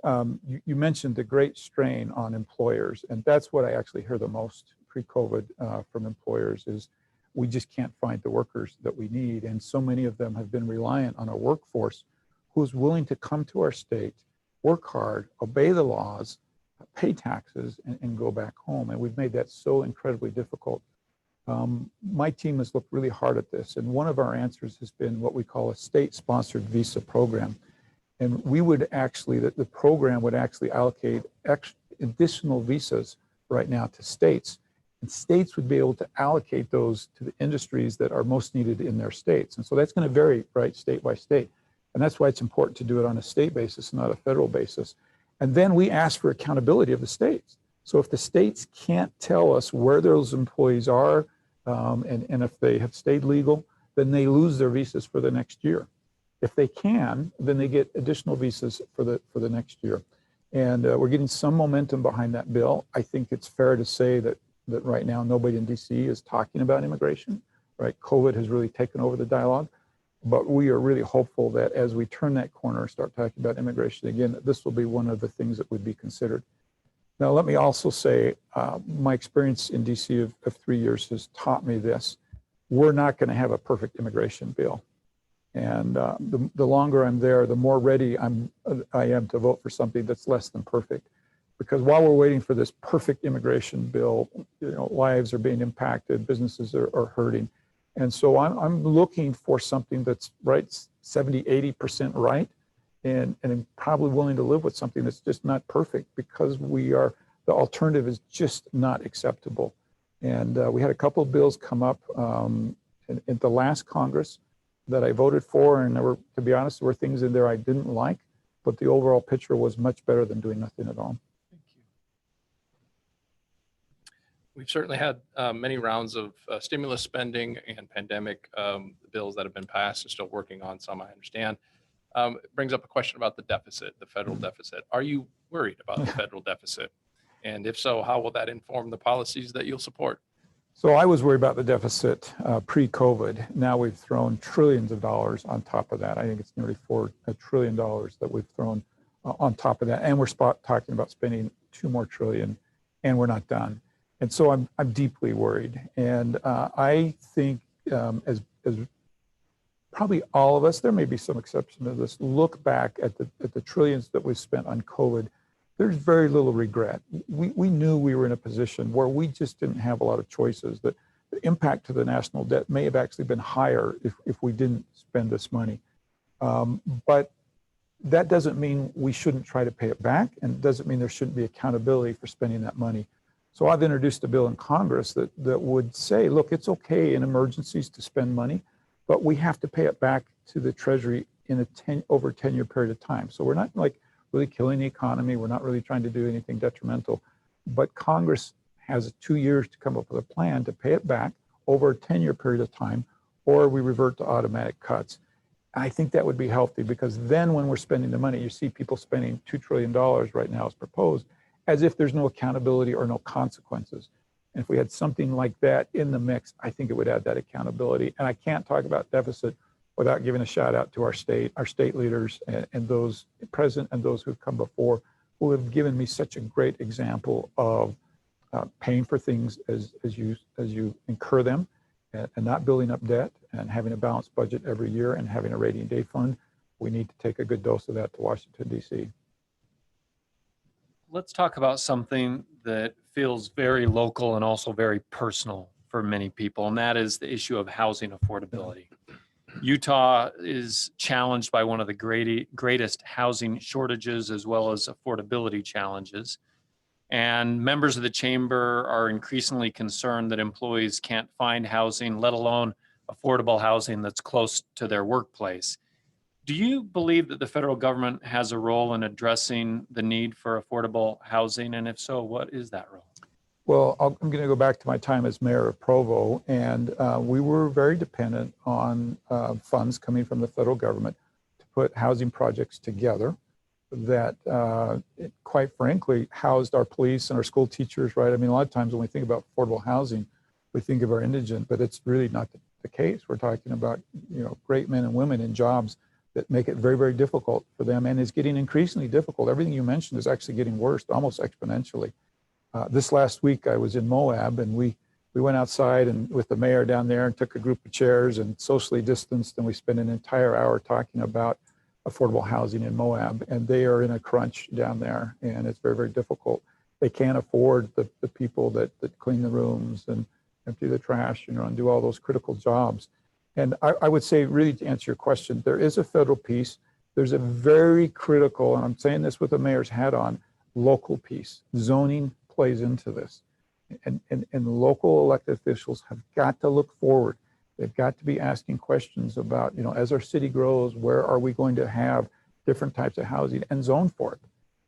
you mentioned the great strain on employers, and that's what I actually hear the most pre-COVID from employers is we just can't find the workers that we need. And so many of them have been reliant on a workforce who's willing to come to our state, work hard, obey the laws, pay taxes, and go back home. And we've made that so incredibly difficult. My team has looked really hard at this. And one of our answers has been what we call a state-sponsored visa program. And we would actually, the program would actually allocate additional visas right now to states. And states would be able to allocate those to the industries that are most needed in their states. And so that's going to vary, right, state by state. And that's why it's important to do it on a state basis, not a federal basis. And then we ask for accountability of the states. So if the states can't tell us where those employees are, and if they have stayed legal, then they lose their visas for the next year. If they can, then they get additional visas for the next year. And we're getting some momentum behind that bill. I think it's fair to say that right now nobody in DC is talking about immigration, right? COVID has really taken over the dialogue. But we are really hopeful that as we turn that corner and start talking about immigration again, that this will be one of the things that would be considered. Now, let me also say, my experience in DC of 3 years has taught me this. We're not going to have a perfect immigration bill. And the longer I'm there, the more ready I am to vote for something that's less than perfect. Because while we're waiting for this perfect immigration bill, lives are being impacted, businesses are hurting. And so I'm looking for something that's right, 70, 80% right, and I'm probably willing to live with something that's just not perfect because the alternative is just not acceptable. And we had a couple of bills come up in the last Congress that I voted for, and to be honest, there were things in there I didn't like, but the overall picture was much better than doing nothing at all. We've certainly had many rounds of stimulus spending and pandemic bills that have been passed and still working on some, I understand. It brings up a question about the deficit, the federal deficit. Are you worried about the federal deficit? And if so, how will that inform the policies that you'll support? So I was worried about the deficit pre-COVID. Now we've thrown trillions of dollars on top of that. I think it's nearly $4 trillion that we've thrown on top of that. And we're talking about spending $2 more trillion, and we're not done. And so I'm deeply worried. And I think as probably all of us, there may be some exception to this, look back at the trillions that we've spent on COVID, there's very little regret. We knew we were in a position where we just didn't have a lot of choices, that the impact to the national debt may have actually been higher if we didn't spend this money. But that doesn't mean we shouldn't try to pay it back, and it doesn't mean there shouldn't be accountability for spending that money. So I've introduced a bill in Congress that would say, look, it's okay in emergencies to spend money, but we have to pay it back to the Treasury in over a 10-year period of time. So we're not like really killing the economy. We're not really trying to do anything detrimental. But Congress has 2 years to come up with a plan to pay it back over a 10-year period of time, or we revert to automatic cuts. I think that would be healthy, because then when we're spending the money, you see people spending $2 trillion right now as proposed, as if there's no accountability or no consequences. And if we had something like that in the mix, I think it would add that accountability. And I can't talk about deficit without giving a shout out to our state leaders and those present and those who've come before, who have given me such a great example of paying for things as you incur them, and not building up debt, and having a balanced budget every year, and having a rainy day fund. We need to take a good dose of that to Washington, D.C. Let's talk about something that feels very local and also very personal for many people, and that is the issue of housing affordability. Utah is challenged by one of the greatest housing shortages as well as affordability challenges. And members of the chamber are increasingly concerned that employees can't find housing, let alone affordable housing that's close to their workplace. Do you believe that the federal government has a role in addressing the need for affordable housing? And if so, what is that role? Well, I'm going to go back to my time as mayor of Provo, and we were very dependent on funds coming from the federal government to put housing projects together that, quite frankly, housed our police and our school teachers, right? I mean, a lot of times when we think about affordable housing, we think of our indigent, but it's really not the case. We're talking about, great men and women in jobs that make it very, very difficult for them, and is getting increasingly difficult. Everything you mentioned is actually getting worse, almost exponentially. This last week I was in Moab, and we went outside and with the mayor down there and took a group of chairs and socially distanced, and we spent an entire hour talking about affordable housing in Moab, and they are in a crunch down there, and it's very, very difficult. They can't afford the people that clean the rooms and empty the trash, and do all those critical jobs. And I would say, really, to answer your question, there is a federal piece. There's a very critical, and I'm saying this with the mayor's hat on, local piece. Zoning plays into this. And local elected officials have got to look forward. They've got to be asking questions about, as our city grows, where are we going to have different types of housing and zone for it?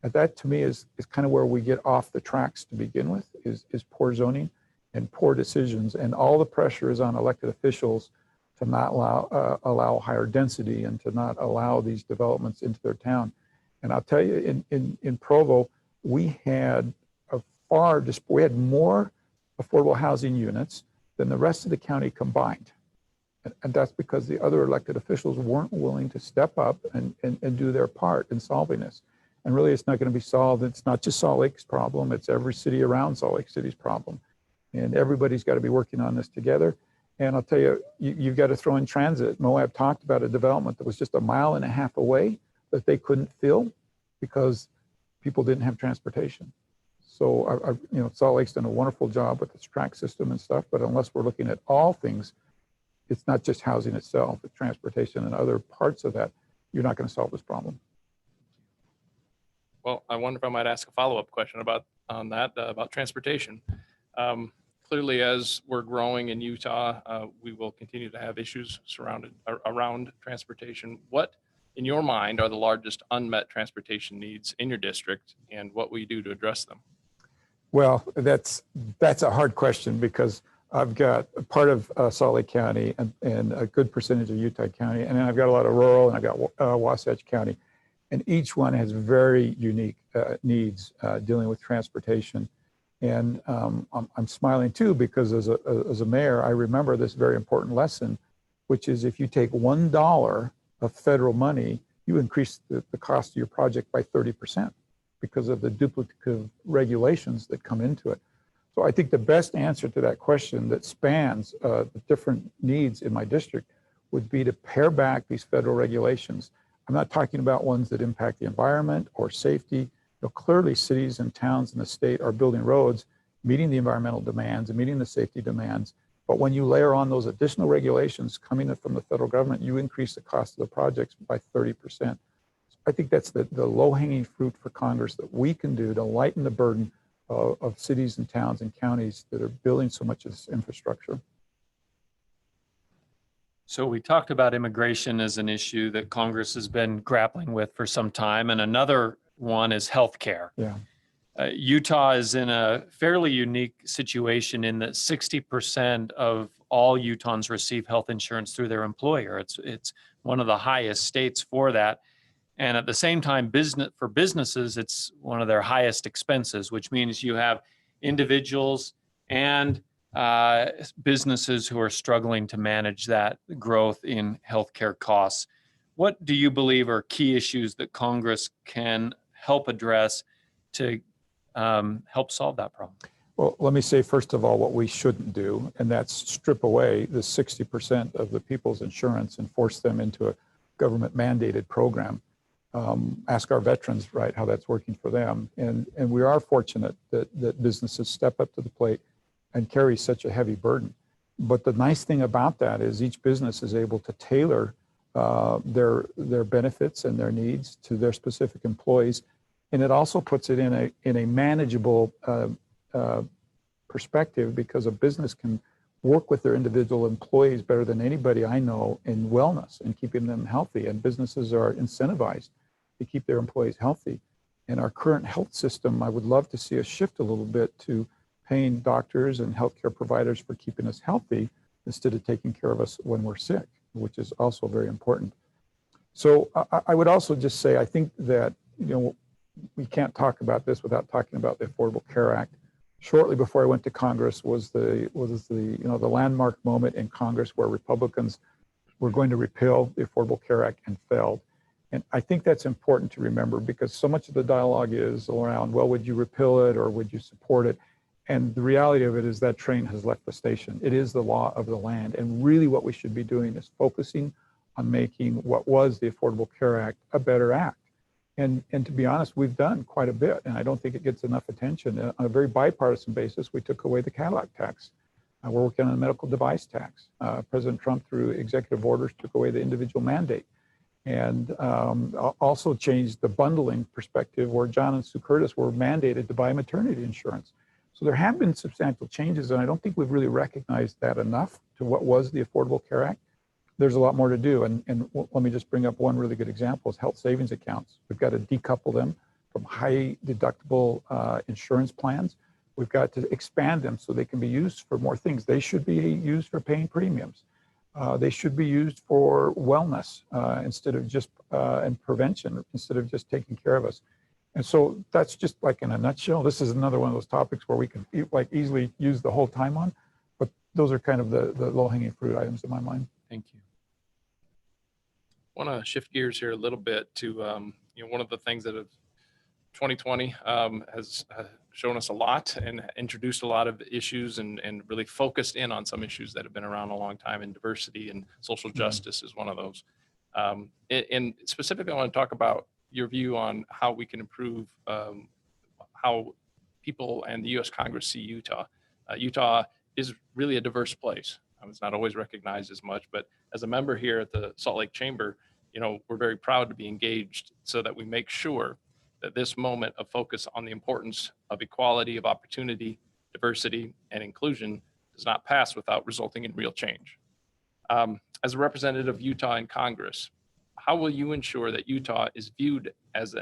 And that, to me, is kind of where we get off the tracks to begin with, is poor zoning and poor decisions. And all the pressure is on elected officials to not allow higher density and to not allow these developments into their town. And I'll tell you, in Provo, we had more affordable housing units than the rest of the county combined. And that's because the other elected officials weren't willing to step up and do their part in solving this. And really, it's not going to be solved. It's not just Salt Lake's problem. It's every city around Salt Lake City's problem. And everybody's got to be working on this together. And I'll tell you, you've got to throw in transit. Moab talked about a development that was just 1.5 miles away that they couldn't fill because people didn't have transportation. So, Salt Lake's done a wonderful job with its track system and stuff, but unless we're looking at all things, it's not just housing itself, it's transportation and other parts of that, you're not going to solve this problem. Well, I wonder if I might ask a follow-up question about transportation. Clearly, as we're growing in Utah, we will continue to have issues around transportation. What, in your mind, are the largest unmet transportation needs in your district, and what will you do to address them? Well, that's a hard question, because I've got a part of Salt Lake County and a good percentage of Utah County, and then I've got a lot of rural, and I've got Wasatch County, and each one has very unique needs dealing with transportation. And I'm smiling too, because as a mayor, I remember this very important lesson, which is if you take $1 of federal money, you increase the cost of your project by 30% because of the duplicative regulations that come into it. So I think the best answer to that question that spans the different needs in my district would be to pare back these federal regulations. I'm not talking about ones that impact the environment or safety. Clearly, cities and towns in the state are building roads, meeting the environmental demands and meeting the safety demands. But when you layer on those additional regulations coming from the federal government, you increase the cost of the projects by 30%. I think that's the low-hanging fruit for Congress that we can do to lighten the burden of cities and towns and counties that are building so much of this infrastructure. So we talked about immigration as an issue that Congress has been grappling with for some time, and another one is healthcare. Yeah. Utah is in a fairly unique situation in that 60% of all Utahns receive health insurance through their employer. It's one of the highest states for that. And at the same time, businesses, it's one of their highest expenses, which means you have individuals and businesses who are struggling to manage that growth in healthcare costs. What do you believe are key issues that Congress can help address to help solve that problem? Well, let me say, first of all, what we shouldn't do, and that's strip away the 60% of the people's insurance and force them into a government mandated program. Ask our veterans, right, how that's working for them. And we are fortunate that businesses step up to the plate and carry such a heavy burden. But the nice thing about that is each business is able to tailor their benefits and their needs to their specific employees. And it also puts it in a manageable perspective, because a business can work with their individual employees better than anybody I know in wellness and keeping them healthy. And businesses are incentivized to keep their employees healthy. In our current health system, I would love to see us shift a little bit to paying doctors and healthcare providers for keeping us healthy instead of taking care of us when we're sick, which is also very important. So I would also just say, I think that, we can't talk about this without talking about the Affordable Care Act. Shortly before I went to Congress was the landmark moment in Congress where Republicans we're going to repeal the Affordable Care Act and failed. And I think that's important to remember because so much of the dialogue is around, well, would you repeal it or would you support it? And the reality of it is that train has left the station. It is the law of the land. And really what we should be doing is focusing on making what was the Affordable Care Act a better act. And to be honest, we've done quite a bit, and I don't think it gets enough attention. On a very bipartisan basis, we took away the Cadillac tax. We're working on a medical device tax. President Trump, through executive orders, took away the individual mandate, and also changed the bundling perspective where John and Sue Curtis were mandated to buy maternity insurance. So there have been substantial changes, and I don't think we've really recognized that enough to what was the Affordable Care Act. There's a lot more to do, and let me just bring up one really good example is health savings accounts. We've got to decouple them from high deductible insurance plans. We've got to expand them so they can be used for more things. They should be used for paying premiums. They should be used for wellness instead of just and prevention instead of just taking care of us. And so that's just like in a nutshell. This is another one of those topics where we can easily use the whole time on, but those are kind of the low-hanging fruit items in my mind. Thank you. I want to shift gears here a little bit to one of the things that 2020 has shown us a lot and introduced a lot of issues and really focused in on some issues that have been around a long time, and diversity and social justice is one of those. And specifically, I want to talk about your view on how we can improve how people and the U.S. Congress see Utah. Utah is really a diverse place. It's not always recognized as much, but as a member here at the Salt Lake Chamber, we're very proud to be engaged so that we make sure that this moment of focus on the importance of equality of opportunity, diversity, and inclusion does not pass without resulting in real change. As a representative of Utah in Congress, how will you ensure that Utah is viewed as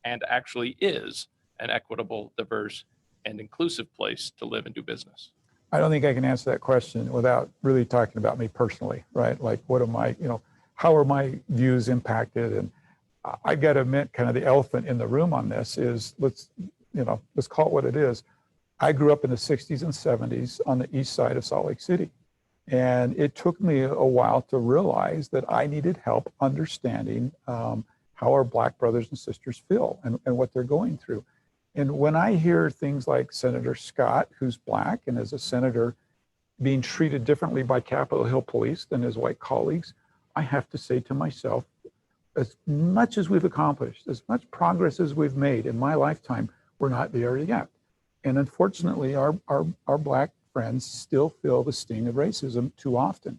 and actually is an equitable, diverse, and inclusive place to live and do business? I don't think I can answer that question without really talking about me personally, right? Like, what am I, how are my views impacted? And I've got to admit, kind of the elephant in the room on this is, let's call it what it is. I grew up in the 60s and 70s on the east side of Salt Lake City. And it took me a while to realize that I needed help understanding how our Black brothers and sisters feel and what they're going through. And when I hear things like Senator Scott, who's Black and as a senator being treated differently by Capitol Hill police than his white colleagues, I have to say to myself, as much as we've accomplished, as much progress as we've made in my lifetime, we're not there yet. And unfortunately, our Black friends still feel the sting of racism too often.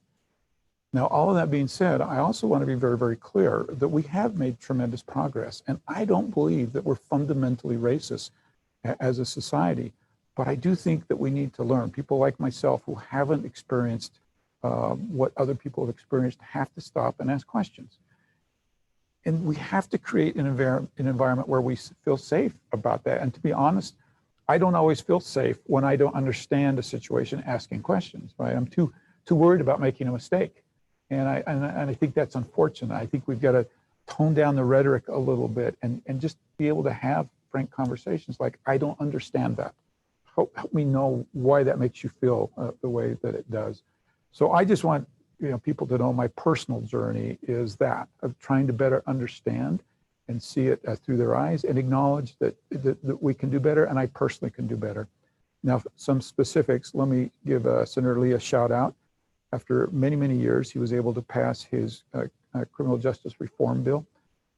Now, all of that being said, I also want to be very, very clear that we have made tremendous progress. And I don't believe that we're fundamentally racist as a society. But I do think that we need to learn. People like myself who haven't experienced what other people have experienced have to stop and ask questions. And we have to create an environment where we feel safe about that. And to be honest, I don't always feel safe when I don't understand a situation asking questions, right? I'm too worried about making a mistake. And I think that's unfortunate. I think we've got to tone down the rhetoric a little bit and just be able to have frank conversations like, I don't understand that. Help me know why that makes you feel the way that it does. So I just want people to know my personal journey is that of trying to better understand and see it through their eyes and acknowledge that we can do better, and I personally can do better. Now, some specifics, let me give Senator Lee a shout out. After many, many years, he was able to pass his criminal justice reform bill.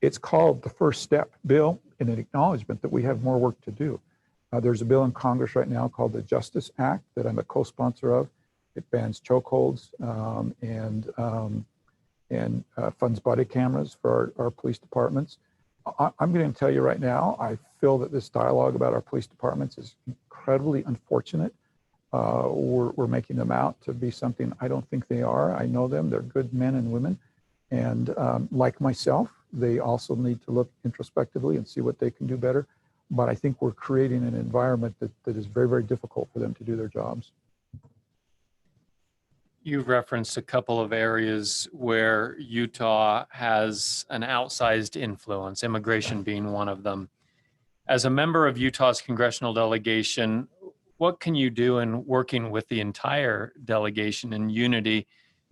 It's called the First Step bill in an acknowledgement that we have more work to do. There's a bill in Congress right now called the Justice Act that I'm a co-sponsor of. It bans chokeholds and funds body cameras for our police departments. I'm going to tell you right now, I feel that this dialogue about our police departments is incredibly unfortunate. We're making them out to be something I don't think they are. I know them. They're good men and women. And like myself, they also need to look introspectively and see what they can do better. But I think we're creating an environment that is very, very difficult for them to do their jobs. You've referenced a couple of areas where Utah has an outsized influence, immigration being one of them. As a member of Utah's congressional delegation, what can you do in working with the entire delegation in unity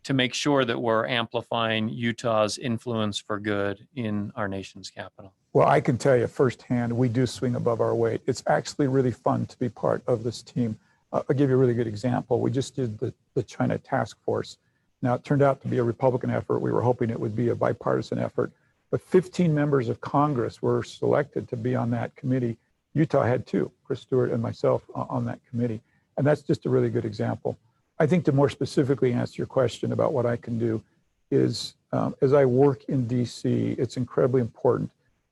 to make sure that we're amplifying Utah's influence for good in our nation's capital? Well, I can tell you firsthand, we do swing above our weight. It's actually really fun to be part of this team. I'll give you a really good example. We just did the China task force. Now, it turned out to be a Republican effort. We were hoping it would be a bipartisan effort, but 15 members of Congress were selected to be on that committee. Utah had 2, Chris Stewart and myself, on that committee. And that's just a really good example. I think to more specifically answer your question about what I can do is, as I work in DC, it's incredibly important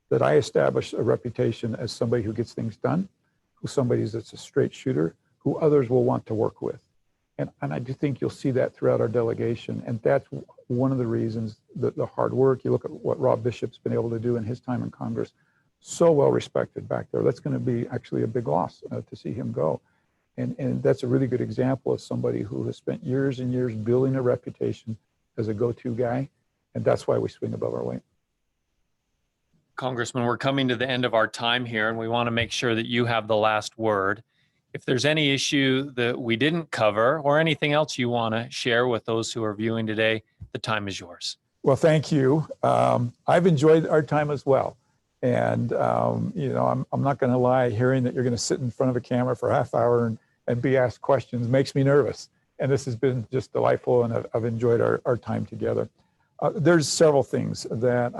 that I establish a reputation as somebody who gets things done, who somebody that's a straight shooter, who others will want to work with. And I do think you'll see that throughout our delegation. And that's one of the reasons that the hard work, you look at what Rob Bishop's been able to do in his time in Congress, so well respected back there. That's going to be actually a big loss to see him go. And that's a really good example of somebody who has spent years and years building a reputation as a go-to guy. And that's why we swing above our weight. Congressman, we're coming to the end of our time here, and we want to make sure that you have the last word. If there's any issue that we didn't cover or anything else you want to share with those who are viewing today, the time is yours. Well, thank you. I've enjoyed our time as well. And, I'm not going to lie, hearing that you're going to sit in front of a camera for a half hour and be asked questions makes me nervous. And this has been just delightful, and I've enjoyed our time together. There's several things that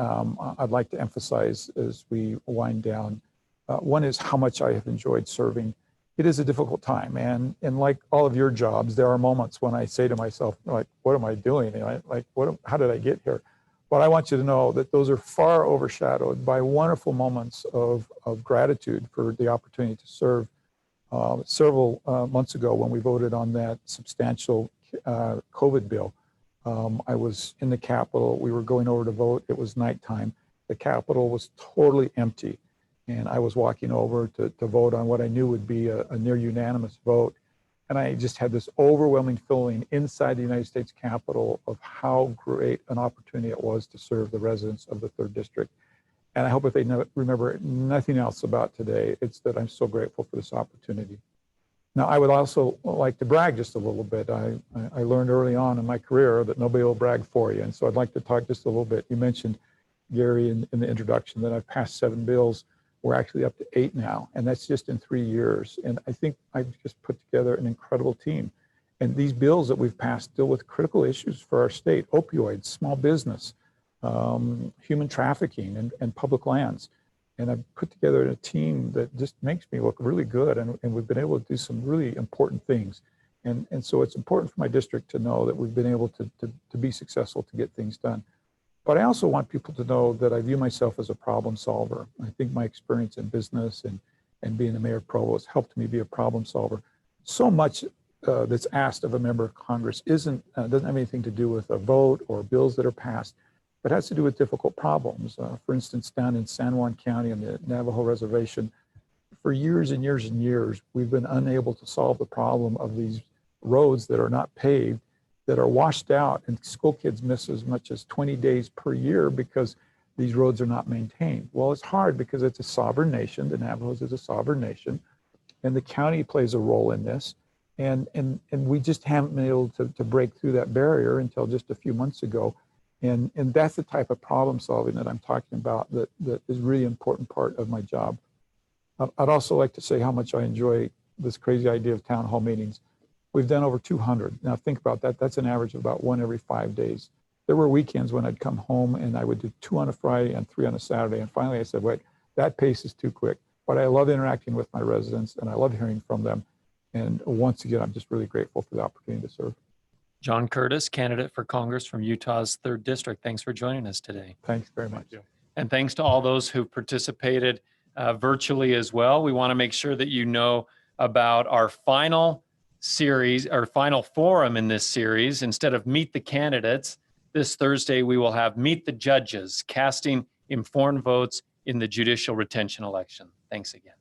I'd like to emphasize as we wind down. One is how much I have enjoyed serving. It is a difficult time, and like all of your jobs, there are moments when I say to myself, like, what am I doing? How did I get here? But I want you to know that those are far overshadowed by wonderful moments of gratitude for the opportunity to serve. Several months ago, when we voted on that substantial COVID bill, I was in the Capitol. We were going over to vote. It was nighttime. The Capitol was totally empty. And I was walking over to vote on what I knew would be a near unanimous vote. And I just had this overwhelming feeling inside the United States Capitol of how great an opportunity it was to serve the residents of the 3rd District. And I hope if they remember nothing else about today, it's that I'm so grateful for this opportunity. Now, I would also like to brag just a little bit. I learned early on in my career that nobody will brag for you. And so I'd like to talk just a little bit. You mentioned, Gary, in the introduction, that I've passed 7 bills. We're actually up to 8 now, and that's just in 3 years. And I think I've just put together an incredible team. And these bills that we've passed deal with critical issues for our state: opioids, small business, human trafficking, and public lands. And I've put together a team that just makes me look really good, and we've been able to do some really important things. And so it's important for my district to know that we've been able to be successful to get things done. But I also want people to know that I view myself as a problem solver. I think my experience in business and being a mayor provost helped me be a problem solver. So much that's asked of a member of Congress doesn't have anything to do with a vote or bills that are passed, but has to do with difficult problems. For instance, down in San Juan County on the Navajo Reservation, for years and years and years, we've been unable to solve the problem of these roads that are not paved, that are washed out, and school kids miss as much as 20 days per year because these roads are not maintained. Well, it's hard because it's a sovereign nation. The Navajos is a sovereign nation, and the county plays a role in this. And we just haven't been able to break through that barrier until just a few months ago. And that's the type of problem solving that I'm talking about that is really important part of my job. I'd also like to say how much I enjoy this crazy idea of town hall meetings. We've done over 200. Now think about that. That's an average of about 1 every 5 days. There were weekends when I'd come home and I would do 2 on a Friday and 3 on a Saturday. And finally I said, wait, that pace is too quick. But I love interacting with my residents and I love hearing from them. And once again, I'm just really grateful for the opportunity to serve. John Curtis, candidate for Congress from Utah's 3rd District. Thanks for joining us today. Thanks very much. And thanks to all those who participated virtually as well. We want to make sure that you know about our final series, our final forum in this series. Instead of Meet the Candidates, this Thursday we will have Meet the Judges, casting informed votes in the judicial retention election. Thanks again.